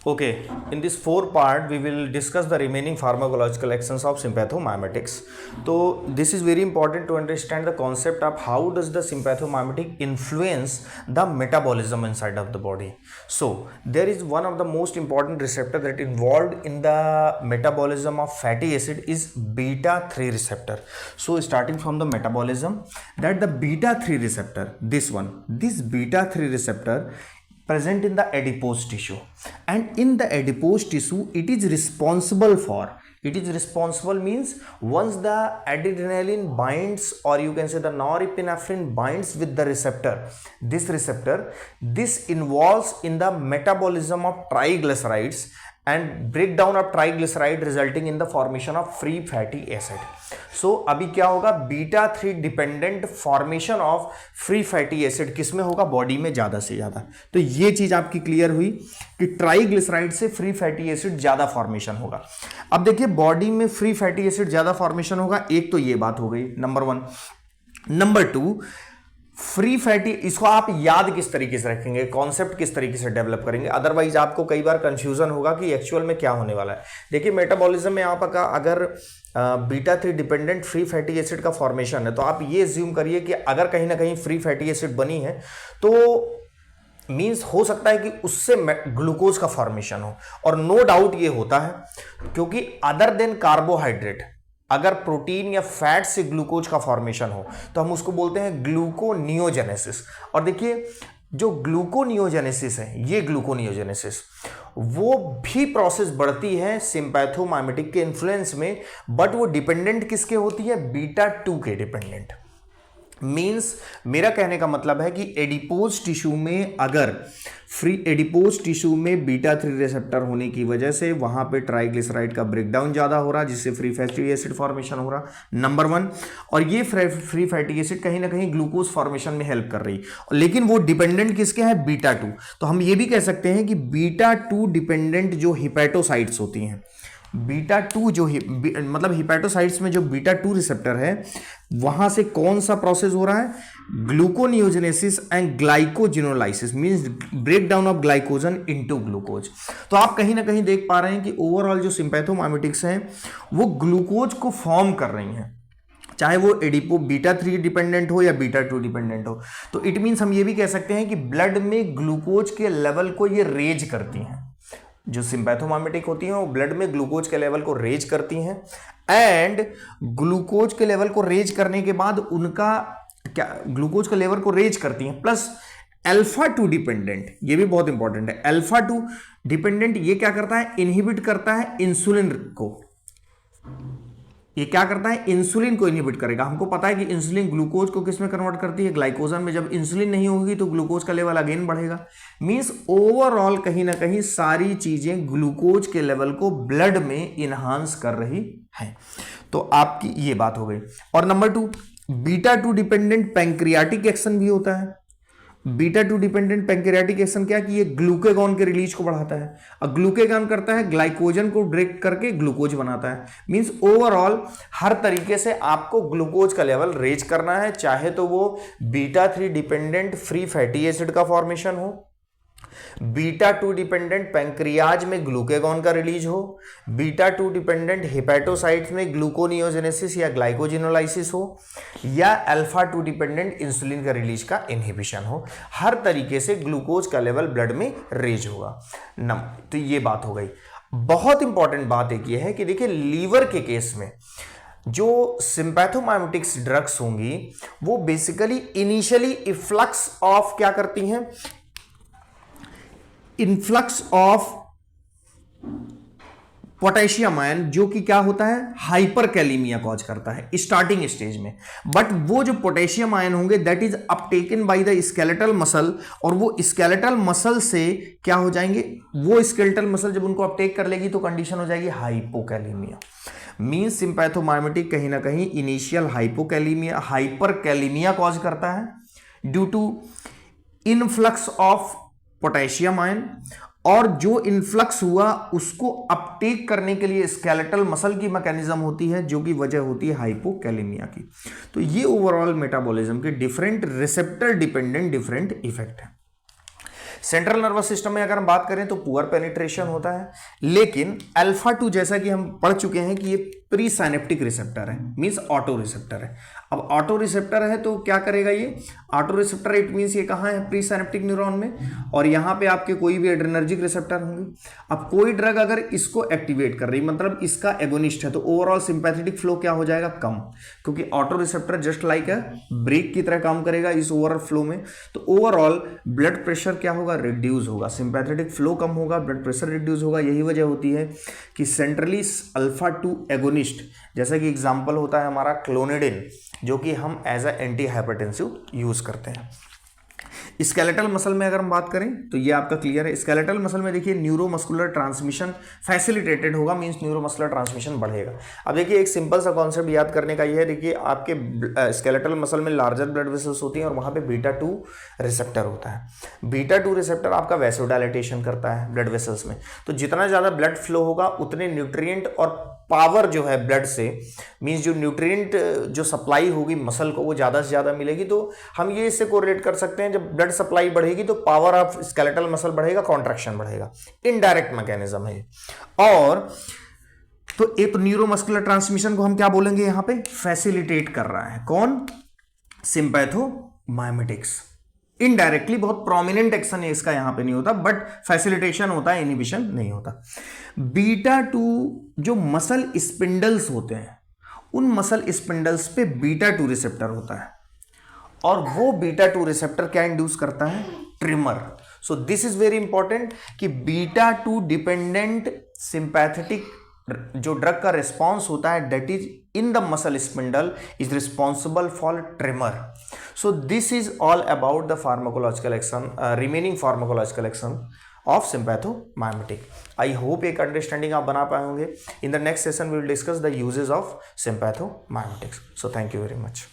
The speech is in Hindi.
Okay, in this fourth part, we will discuss the remaining pharmacological actions of sympathomimetics. So, this is very important to understand the concept of how does the sympathomimetic influence the metabolism inside of the body. So, there is one of the most important receptor that involved in the metabolism of fatty acid is beta 3 receptor. So, starting from the metabolism, that the beta 3 receptor, this beta 3 receptor present in the adipose tissue, and in the adipose tissue it is responsible means once the adrenaline binds, or you can say the norepinephrine binds with the receptor, this involves in the metabolism of triglycerides and breakdown of triglyceride resulting in the formation of free fatty acid. सो अभी क्या होगा, beta 3 dependent formation of free fatty acid किस में होगा, बॉडी में ज्यादा से ज्यादा. तो ये चीज आपकी क्लियर हुई कि ट्राइग्लिसराइड से फ्री फैटी एसिड ज्यादा फॉर्मेशन होगा. अब देखिए बॉडी में फ्री फैटी एसिड ज्यादा फॉर्मेशन होगा, एक तो ये बात हो गई नंबर 1. नंबर 2, फ्री फैटी, इसको आप याद किस तरीके से रखेंगे, कॉन्सेप्ट किस तरीके से डेवलप करेंगे, अदरवाइज आपको कई बार कंफ्यूजन होगा कि एक्चुअल में क्या होने वाला है. देखिए मेटाबॉलिज्म में आप अगर beta 3 dependent free fatty acid का फॉर्मेशन है, तो आप ये एज्यूम करिए कि अगर कहीं ना कहीं फ्री फैटी एसिड बनी है तो मीन्स हो सकता है कि उससे ग्लूकोज का फॉर्मेशन हो. और नो डाउट ये होता है, क्योंकि अदर देन कार्बोहाइड्रेट अगर प्रोटीन या फैट से ग्लूकोज का फॉर्मेशन हो तो हम उसको बोलते हैं ग्लूकोनियोजेनेसिस. और देखिए जो ग्लूकोनियोजेनेसिस है, ये ग्लूकोनियोजेनेसिस वो भी प्रोसेस बढ़ती है सिंपैथोमाइमेटिक के इन्फ्लुएंस में, बट वो डिपेंडेंट किसके होती है, बीटा 2 के डिपेंडेंट. मीन्स मेरा कहने का मतलब है कि एडिपोज टिश्यू में अगर फ्री एडिपोज टिश्यू में बीटा 3 रिसेप्टर होने की वजह से वहां पे ट्राइग्लिसराइड का ब्रेकडाउन ज्यादा हो रहा, जिससे फ्री फैटी एसिड फॉर्मेशन हो रहा, नंबर 1. और ये फ्री फैटी एसिड कहीं ना कहीं ग्लूकोज फॉर्मेशन में हेल्प कर रही, लेकिन वो डिपेंडेंट किसके है, बीटा 2. तो हम ये भी कह सकते हैं कि बीटा 2 डिपेंडेंट जो हिपैटोसाइट्स होती हैं, बीटा 2 जो मतलब हिपैटोसाइट्स में जो बीटा 2 रिसेप्टर है, वहां से कौन सा प्रोसेस हो रहा है, gluconeogenesis and glycogenolysis, means break down of glycogen into glucose. तो आप कहीं ना कहीं देख पा रहे हैं कि ओवरऑल जो सिंपैथोमाइमेटिक्स हैं वो ग्लूकोज को फॉर्म कर रही हैं, चाहे वो एडिपो बीटा 3 डिपेंडेंट हो या बीटा 2 डिपेंडेंट हो. तो इट मींस हम ये भी कह सकते हैं कि ब्लड में ग्लूकोज के लेवल को ये रेज करती हैं. जो सिंपैथोमाइमेटिक होती हैं वो ब्लड में ग्लूकोज के लेवल को रेज करती हैं, एंड ग्लूकोज के लेवल को रेज करने के बाद उनका क्या, ग्लूकोज के लेवल को रेज करती हैं, प्लस अल्फा 2 डिपेंडेंट, ये भी बहुत इंपॉर्टेंट है, अल्फा 2 डिपेंडेंट ये क्या करता है, इनहिबिट करता है इंसुलिन को. ये क्या करता है, इंसुलिन को इनहिबिट करेगा. हमको पता है कि इंसुलिन ग्लूकोज को किस में कन्वर्ट करती है, ग्लाइकोजन में. जब इंसुलिन नहीं होगी तो ग्लूकोज का लेवल अगेन बढ़ेगा. मींस ओवरऑल कहीं ना कहीं सारी चीजें ग्लूकोज के लेवल को ब्लड में इनहांस कर रही है. तो आपकी ये बात हो गई. और number 2, beta 2 dependent pancreatic action भी होता है. बीटा 2 डिपेंडेंट पैंक्रियाटिक एक्शन क्या, कि ये ग्लूकेगॉन के रिलीज को बढ़ाता है, और ग्लूकेगॉन करता है ग्लाइकोजन को ब्रेक करके ग्लूकोज बनाता है. मींस ओवरऑल हर तरीके से आपको ग्लूकोज का लेवल रेज करना है, चाहे तो वो beta 3 dependent free fatty acid का फॉर्मेशन हो, बीटा 2 डिपेंडेंट पैंक्रियाज में ग्लूकेगॉन का रिलीज हो, बीटा 2 डिपेंडेंट हिपैटोसाइट्स में ग्लूकोनियोजेनेसिस या ग्लाइकोजिनोलाइसिस हो, या अल्फा 2 डिपेंडेंट इंसुलिन का रिलीज का इनहिबिशन हो. हर तरीके से ग्लूकोज का लेवल ब्लड में रेज होगा. तो ये बात हो गई. बहुत इंपॉर्टेंट बात एक ये है कि देखिए लीवर के केस में जो सिंपैथोमाइमेटिक्स ड्रग्स होंगी वो बेसिकली इनिशियली इफ्लक्स ऑफ क्या करती हैं, इन्फ्लक्स ऑफ पोटेशियम आयन, जो कि क्या होता है, हाइपरकैलेमिया कॉज करता है स्टार्टिंग स्टेज में. बट वो जो पोटेशियम आयन होंगे that is uptaken by the skeletal muscle, और वो स्केलेटल मसल से क्या हो जाएंगे, वो स्केलेटल मसल जब उनको अपटेक कर लेगी तो कंडीशन हो जाएगी हाइपोकैलेमिया. मींस सिंपैथोमाइमेटिक कहीं ना कहीं इनिशियल हाइपोकैलेमिया हाइपरकैलेमिया कॉज करता है due to influx of potassium ion, और जो इन्फ्लक्स हुआ उसको अपटेक करने के लिए स्केलेटल मसल की मैकेनिज्म होती है, जो कि वजह होती है हाइपोकैलेमिया की. तो ये ओवरऑल मेटाबॉलिज्म के different receptor dependent different effect है. सेंट्रल नर्वस सिस्टम में अगर हम बात करें तो पुअर पेनिट्रेशन होता है, लेकिन अल्फा 2 जैसा कि हम पढ़ चुके हैं कि ये प्री साइनेप्टिक रिसेप्टर है, मींस ऑटो रिसेप्टर है। अब ऑटो रिसेप्टर है तो क्या करेगा ये ऑटो रिसेप्टर, इट मींस ये कहाँ है, प्री साइनेप्टिक न्यूरॉन में, और यहाँ पे आपके कोई भी एड्रेनर्जिक रिसेप्टर होंगे। अब कोई ड्रग अगर इसको एक्टिवेट कर रही, मतलब इसका एगोनिस्ट है, तो ओवरऑल सिंपैथेटिक फ्लो क्या हो जाएगा, कम, क्योंकि auto receptor just like a brake की तरह काम करेगा इस ओवरऑल फ्लो में। तो ओवरऑल ब्लड प्रेशर क्या होगा, रिड्यूस होगा, सिंपैथेटिक फ्लो कम होगा, ब्लड प्रेशर रिड्यूस होगा। यही वजह होती है कि सेंट्रली अल्फा 2 एगोनिस्ट, जैसा कि एग्जांपल होता है हमारा क्लोनिडिन, जो कि हम as a anti hypertensive use करते हैं। स्केलेटल मसल में अगर हम बात करें तो ये आपका क्लियर है। स्केलेटल मसल में देखिए न्यूरोमस्कुलर ट्रांसमिशन फैसिलिटेटेड होगा, मींस न्यूरोमस्कुलर ट्रांसमिशन बढ़ेगा। अब देखिए एक सिंपल सा कॉन्सेप्ट याद करने का ये है, देखिए आपके स्केलेटल मसल में लार्जर ब्लड वेसल्स होती हैं और वहाँ पे बीटा 2 रिसेप्टर होता है। बीटा 2 रिसेप्टर आपका वैसोडाइलेटेशन करता है ब्लड वेसल्स में, तो जितना ज़्यादा ब्लड फ्लो होगा उतने न्यूट्रिएंट और पावर जो है ब्लड से, मींस जो न्यूट्रिएंट जो सप्लाई होगी मसल को वो ज़्यादा से ज़्यादा मिलेगी। तो हम ये इससे कोरिलेट कर सकते हैं, जब ब्लड सप्लाई बढ़ेगी तो पावर ऑफ स्केलेटल मसल बढ़ेगा, कॉन्ट्रैक्शन बढ़ेगा, इनडायरेक्ट मैकेनिज्म है। और तो एक न्यूरोमस्कुलर ट्रांसमिशन को हम क्या बोलेंगे, यहां पे फैसिलिटेट कर रहा है कौन, सिंपैथोमाइमेटिक्स। इनडायरेक्टली बहुत प्रोमिनेंट एक्शन है इसका यहां पे नहीं होता, बट फैसिलिटेशन होता है, इनिबिशन नहीं होता। बीटा 2 जो मसल स्पिंडल्स होते हैं, उन मसल स्पिंडल्स पे बीटा 2 रिसेप्टर होता है, और वो बीटा 2 रिसेप्टर क्या इंड्यूस करता है, tremor. So this is very important कि बीटा 2 डिपेंडेंट सिंपैथेटिक जो ड्रग का रिस्पॉन्स होता है, that is in the muscle spindle, is responsible for tremor. So this is all about the pharmacological action, remaining pharmacological action of sympathomimetic. I hope एक अंडरस्टैंडिंग आप बना पाए होंगे। In the next session we will discuss the uses of sympathomimetics. So thank you very much.